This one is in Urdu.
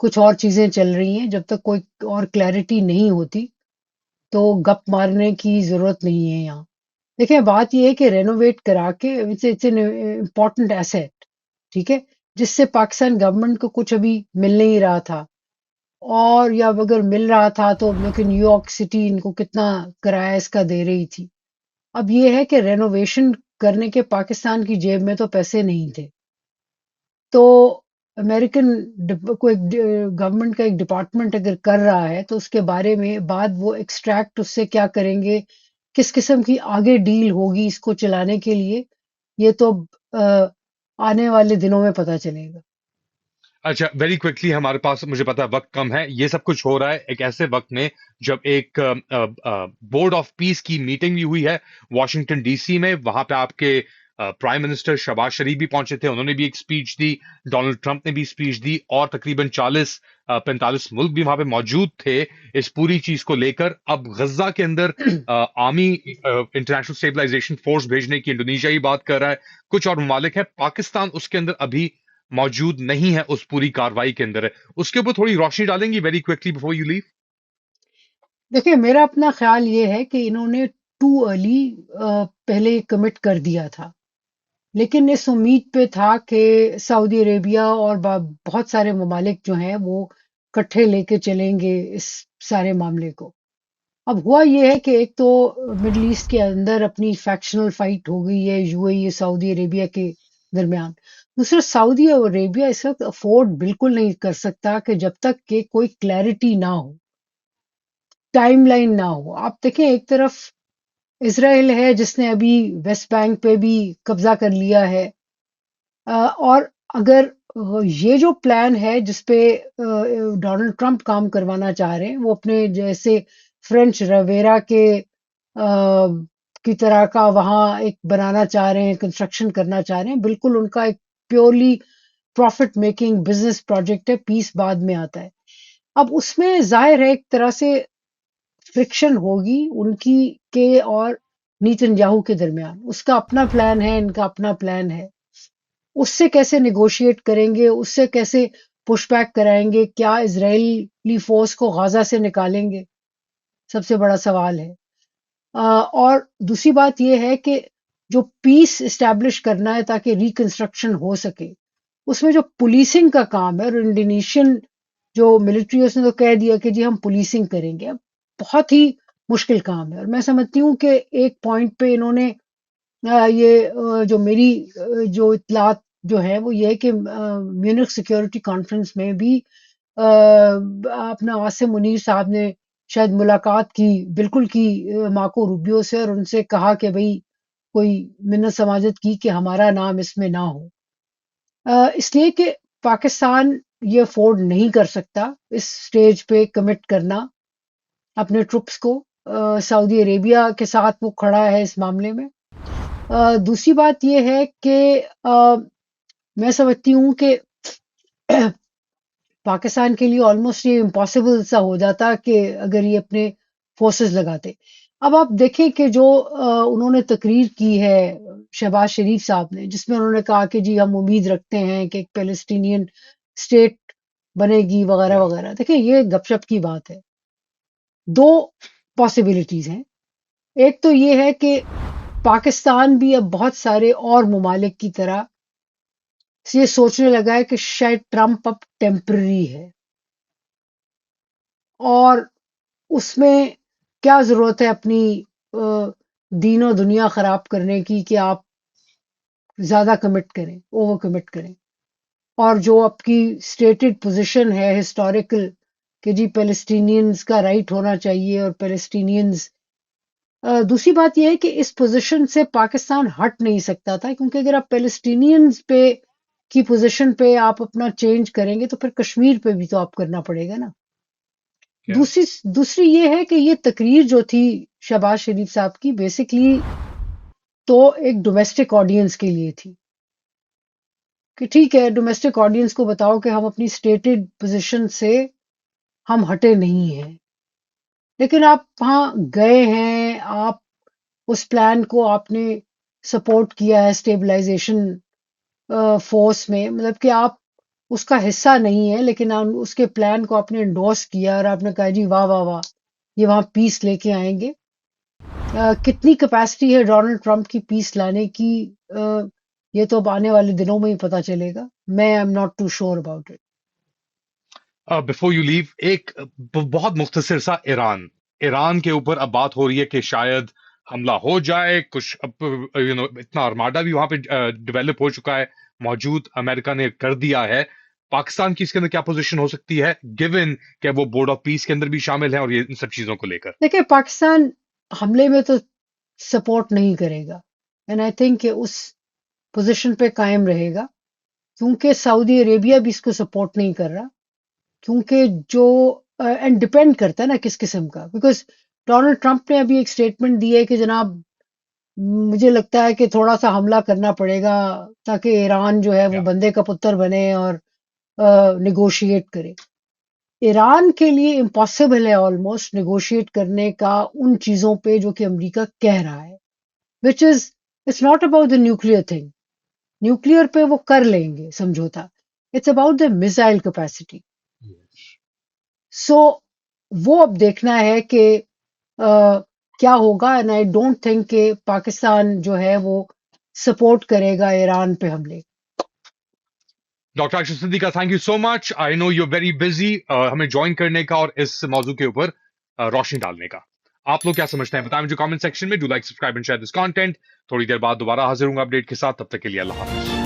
کچھ اور چیزیں چل رہی ہیں. جب تک کوئی اور کلیئرٹی نہیں ہوتی تو گپ مارنے کی ضرورت نہیں ہے یہاں. دیکھیں بات یہ ہے کہ رینوویٹ کرا کے اٹس این امپورٹنٹ ایسیٹ، ٹھیک ہے، جس سے پاکستان گورنمنٹ کو کچھ ابھی مل نہیں رہا تھا، اور یا اگر مل رہا تھا تو لیکن نیو یارک سٹی ان کو کتنا کرایہ اس کا دے رہی تھی. اب یہ ہے کہ رینوویشن کرنے کے پاکستان کی جیب میں تو پیسے نہیں تھے، تو امریکن کوئی گورنمنٹ کا ایک ڈپارٹمنٹ اگر کر رہا ہے تو اس کے بارے میں بعد وہ ایکسٹریکٹ اس سے کیا کریں گے، کس قسم کی آگے ڈیل ہوگی اس کو چلانے کے لیے، یہ تو آنے والے دنوں میں پتہ چلے گا. اچھا ویری کوئکلی، ہمارے پاس مجھے پتا ہے وقت کم ہے. یہ سب کچھ ہو رہا ہے ایک ایسے وقت میں جب ایک بورڈ آف پیس کی میٹنگ بھی ہوئی ہے واشنگٹن ڈی سی میں. وہاں پہ آپ کے پرائم منسٹر شہباز شریف بھی پہنچے تھے، انہوں نے بھی ایک اسپیچ دی، ڈونلڈ ٹرمپ نے بھی اسپیچ دی، اور تقریباً 40-45 ملک بھی وہاں پہ موجود تھے اس پوری چیز کو لے کر. اب غزہ کے اندر آرمی انٹرنیشنل اسٹیبلائزیشن فورس بھیجنے کی انڈونیشیا ہی بات کر رہا ہے، کچھ اور ممالک ہے، پاکستان اس کے اندر ابھی موجود نہیں ہے، اس پوری کاروائی کے اندر ہے. اس کے اوپر تھوڑی روشنی ڈالیں گی ویری کوئکلی بفور یو لیو؟ دیکھیں میرا اپنا خیال یہ ہے کہ انہوں نے ٹو ارلی پہلے کمٹ کر دیا تھا، لیکن اس امید پہ تھا کہ سعودی عربیہ اور بہت سارے ممالک جو ہیں وہ کٹھے لے کے چلیں گے اس سارے معاملے کو. اب ہوا یہ ہے کہ ایک تو مڈل ایسٹ کے اندر اپنی فیکشنل فائٹ ہو گئی ہے یو اے ای سعودی عربیہ کے درمیان. دوسرا سعودی عربیہ اس وقت افورڈ بالکل نہیں کر سکتا کہ جب تک کہ کوئی کلیئرٹی نہ ہو، ٹائم لائن نہ ہو. آپ دیکھیں ایک طرف اسرائیل ہے جس نے ابھی ویسٹ بینک پہ بھی قبضہ کر لیا ہے، اور اگر یہ جو پلان ہے جس پہ ڈونلڈ ٹرمپ کام کروانا چاہ رہے ہیں، وہ اپنے جیسے فرینچ رویرا کے کی طرح کا وہاں ایک بنانا چاہ رہے ہیں، کنسٹرکشن کرنا چاہ رہے ہیں، بالکل ان کا ایک purely profit making business project ہے، پیس بعد میں آتا ہے. اب اس میں ظاہر ہے ایک طرح سے فرکشن ہوگی ان کی کے اور نیتن یاہو کے درمیان. اس کا اپنا پلان ہے، ان کا اپنا پلان ہے. اس سے کیسے نیگوشیٹ کریں گے، اس سے کیسے پش بیک کرائیں گے، کیا اسرائیلی فورس کو غزہ سے نکالیں گے، سب سے بڑا سوال ہے. اور دوسری بات یہ ہے کہ جو پیس اسٹیبلش کرنا ہے تاکہ ریکنسٹرکشن ہو سکے، اس میں جو پولیسنگ کا کام ہے، اور انڈونیشین جو ملٹری اس نے تو کہہ دیا کہ جی ہم پولیسنگ کریں گے، بہت ہی مشکل کام ہے. اور میں سمجھتی ہوں کہ ایک پوائنٹ پہ انہوں نے یہ جو میری جو اطلاعات جو ہے وہ یہ ہے کہ میونخ سیکیورٹی کانفرنس میں بھی اپنا عاصم منیر صاحب نے شاید ملاقات کی بالکل کی مارکو روبیو سے، اور ان سے کہا کہ بھئی کوئی منت سماجت کی کہ ہمارا نام اس میں نہ ہو. اس لیے کہ پاکستان یہ افورڈ نہیں کر سکتا اس سٹیج پہ کمٹ کرنا اپنے ٹروپس کو. سعودی عربیہ کے ساتھ وہ کھڑا ہے اس معاملے میں. دوسری بات یہ ہے کہ میں سمجھتی ہوں کہ پاکستان کے لیے آلموسٹ یہ امپاسبل سا ہو جاتا کہ اگر یہ اپنے فورسز لگاتے. اب آپ دیکھیں کہ جو انہوں نے تقریر کی ہے شہباز شریف صاحب نے، جس میں انہوں نے کہا کہ جی ہم امید رکھتے ہیں کہ ایک پیلسٹینین اسٹیٹ بنے گی وغیرہ وغیرہ. دیکھیں یہ گپ شپ کی بات ہے. دو پاسبلٹیز ہیں. ایک تو یہ ہے کہ پاکستان بھی اب بہت سارے اور ممالک کی طرح یہ سوچنے لگا ہے کہ شاید ٹرمپ اب ٹیمپرری ہے، اور اس میں کیا ضرورت ہے اپنی دین و دنیا خراب کرنے کی کہ آپ زیادہ کمٹ کریں، اوور کمٹ کریں. اور جو آپ کی اسٹیٹڈ پوزیشن ہے ہسٹوریکل کہ جی پیلسٹینینز کا رائٹ ہونا چاہیے اور پیلسٹینینز. دوسری بات یہ ہے کہ اس پوزیشن سے پاکستان ہٹ نہیں سکتا تھا، کیونکہ اگر آپ پیلسٹینینز پہ کی پوزیشن پہ آپ اپنا چینج کریں گے تو پھر کشمیر پہ بھی تو آپ کرنا پڑے گا نا. دوسری یہ ہے کہ یہ تقریر جو تھی شہباز شریف صاحب کی بیسکلی تو ایک ڈومیسٹک آڈینس کے لیے تھی کہ ٹھیک ہے ڈومیسٹک آڈینس کو بتاؤ کہ ہم اپنی اسٹیٹڈ پوزیشن سے ہم ہٹے نہیں ہیں. لیکن آپ وہاں گئے ہیں، آپ اس پلان کو آپ نے سپورٹ کیا ہے اسٹیبلائزیشن فورس میں، مطلب کہ آپ اس کا حصہ نہیں ہے، لیکن اس کے پلان کو آپ نے انڈورس کیا اور آپ نے کہا جی واہ واہ واہ یہ وہاں پیس لے کے آئیں گے. کتنی کیپیسٹی ہے ڈونلڈ ٹرمپ کی پیس لانے کی، یہ تو اب آنے والے دنوں میں ہی پتا چلے گا. میں am not too sure about it. Before you leave, ایک بہت مختصر سا ایران کے اوپر اب بات ہو رہی ہے کہ شاید حملہ ہو جائے. کچھ اتنا ارماڈا بھی وہاں پہ ڈیولپ ہو چکا ہے، موجود امریکہ نے کر دیا ہے. پاکستان کی اس کے اندر کیا پوزیشن ہو سکتی ہے گیون کہ وہ بورڈ آف پیس کے اندر بھی شامل ہے اور یہ ان سب چیزوں کو لے کر؟ دیکھیں پاکستان حملے میں تو سپورٹ نہیں کرے گا، اینڈ آئی تھنک کہ اس پوزیشن پہ قائم رہے گا، کیونکہ سعودی عربیہ بھی اس کو سپورٹ نہیں کر رہا. کیونکہ جو اینڈ ڈپینڈ کرتا ہے نا کس قسم کا، بیکاز ڈونلڈ ٹرمپ نے ابھی ایک اسٹیٹمنٹ دی ہے کہ جناب مجھے لگتا ہے کہ تھوڑا سا حملہ کرنا پڑے گا تاکہ ایران جو ہے وہ Yeah. بندے کا پتر بنے اور نیگوشیٹ کرے. ایران کے لیے امپاسبل ہے آلموسٹ نیگوشیٹ کرنے کا ان چیزوں پہ جو کہ امریکہ کہہ رہا ہے، which is it's not about the nuclear thing. Nuclear پہ وہ کر لیں گے سمجھوتا، it's about the missile capacity. So وہ اب دیکھنا ہے کہ کیا ہوگا، اینڈ آئی ڈونٹ تھنک کہ پاکستان جو ہے وہ سپورٹ کرے گا ایران پہ حملے. Doctor Ayesha Siddiqa, thank you so much. I know you very busy, ہمیں جوائن کرنے کا اور اس موضوع کے اوپر روشنی ڈالنے کا. آپ لوگ کیا سمجھتے ہیں بتائیں مجھے کامنٹ سیکشن میں. Do like subscribe and share this content. تھوڑی دیر بعد دوبارہ حاضر ہوں گا اپڈیٹ کے ساتھ، تب تک کے لیے اللہ حافظ.